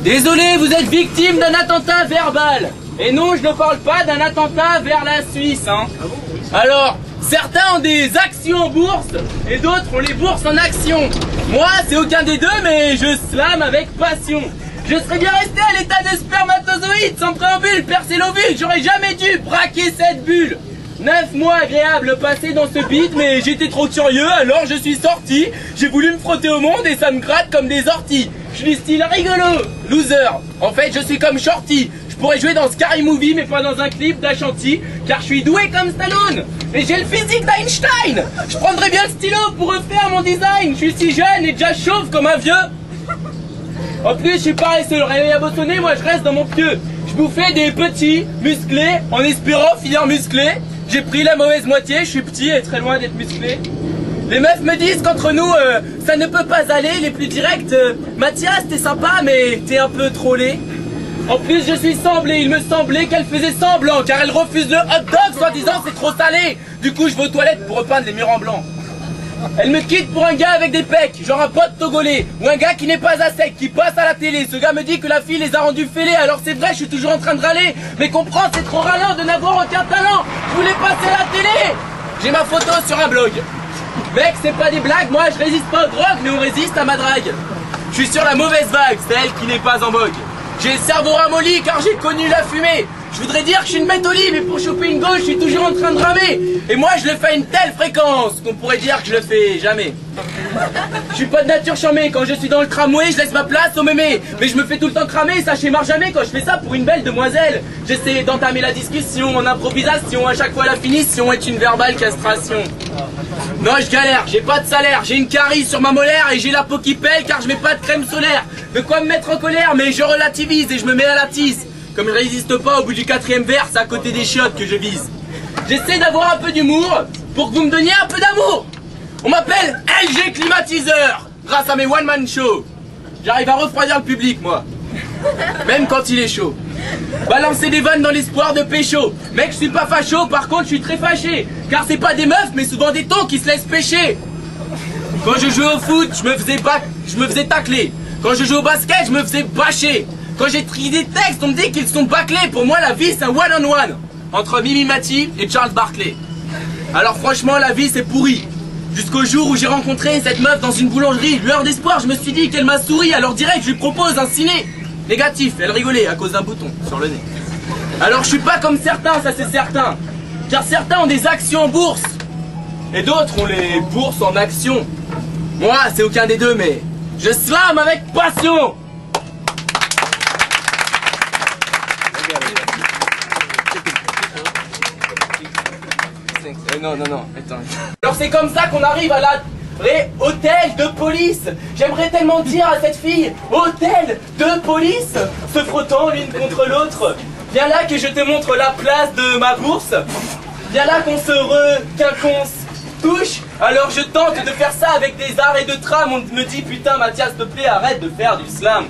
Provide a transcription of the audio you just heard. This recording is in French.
Désolé, vous êtes victime d'un attentat verbal. Et non, je ne parle pas d'un attentat vers la Suisse, hein. Alors, certains ont des actions en bourse et d'autres ont les bourses en actions. Moi, c'est aucun des deux, mais je slame avec passion. Je serais bien resté à l'état de spermatozoïde sans préambule, percer l'ovule. J'aurais jamais dû braquer cette bulle. 9 mois agréables passés dans ce bide, mais j'étais trop curieux, alors je suis sorti. J'ai voulu me frotter au monde et ça me gratte comme des orties. Je suis style rigolo, loser. En fait, je suis comme Shorty. Je pourrais jouer dans Scary Movie, mais pas dans un clip d'Ashanti, car je suis doué comme Stallone. Et j'ai le physique d'Einstein. Je prendrais bien le stylo pour refaire mon design. Je suis si jeune et déjà chauve comme un vieux. En plus, je suis paresseux, le réveil à bossonner, moi je reste dans mon pieu. Je bouffais des petits, musclés, en espérant finir musclé. J'ai pris la mauvaise moitié, je suis petit et très loin d'être musclé. Les meufs me disent qu'entre nous, ça ne peut pas aller, les plus directs. Mathias, t'es sympa, mais t'es un peu trollé. En plus, je suis semblé, il me semblait qu'elle faisait semblant, car elle refuse le hot dog, soi-disant c'est trop salé. Du coup, je vais aux toilettes pour repeindre les murs en blanc. Elle me quitte pour un gars avec des pecs, genre un pote togolais, ou un gars qui n'est pas à sec, qui passe à la télé. Ce gars me dit que la fille les a rendus fêlés, alors c'est vrai, je suis toujours en train de râler. Mais comprendre, c'est trop râlant de n'avoir aucun talent. Je voulais passer à la télé. J'ai ma photo sur un blog. Mec, c'est pas des blagues, moi je résiste pas aux drogues, mais on résiste à ma drague. Je suis sur la mauvaise vague, celle qui n'est pas en vogue. J'ai le cerveau ramolli car j'ai connu la fumée. Je voudrais dire que je suis une bête au lit, mais pour choper une gauche, je suis toujours en train de ramer. Et moi, je le fais à une telle fréquence qu'on pourrait dire que je le fais jamais. Je suis pas de nature charmée, quand je suis dans le tramway, je laisse ma place au mémé. Mais je me fais tout le temps cramer, ça marche jamais quand je fais ça pour une belle demoiselle. J'essaie d'entamer la discussion en improvisation, à chaque fois la finition est une verbale castration. Non, je galère, j'ai pas de salaire, j'ai une carie sur ma molaire et j'ai la peau qui pèle car je mets pas de crème solaire. De quoi me mettre en colère, mais je relativise et je me mets à la tisse. Comme je résiste pas, au bout du 4e verre, c'est à côté des chiottes que je vise. J'essaie d'avoir un peu d'humour pour que vous me donniez un peu d'amour. On m'appelle LG Climatiseur grâce à mes one-man shows. J'arrive à refroidir le public, moi. Même quand il est chaud. Balancer des vannes dans l'espoir de pécho. Mec, je suis pas facho, par contre je suis très fâché. Car c'est pas des meufs, mais souvent des tons qui se laissent pêcher. Quand je jouais au foot, je me faisais tacler. Quand je jouais au basket, je me faisais bâcher. Quand j'écris des textes, on me dit qu'ils sont bâclés. Pour moi, la vie, c'est un one-on-one entre Mimi Mati et Charles Barkley. Alors franchement, la vie, c'est pourri. Jusqu'au jour où j'ai rencontré cette meuf dans une boulangerie. Lueur d'espoir, je me suis dit qu'elle m'a souri. Alors direct, je lui propose un ciné. Négatif, elle rigolait à cause d'un bouton sur le nez. Alors je suis pas comme certains, ça c'est certain. Car certains ont des actions en bourse. Et d'autres ont les bourses en actions. Moi, c'est aucun des deux, mais je slame avec passion. Non, attends. Alors c'est comme ça qu'on arrive à la hôtel de police. J'aimerais tellement dire à cette fille, hôtel de police, se frottant l'une contre l'autre. Viens là que je te montre la place de ma bourse. Viens là qu'on se touche. Alors je tente de faire ça avec des arrêts de tram. On me dit putain Mathias, s'il te plaît, arrête de faire du slam.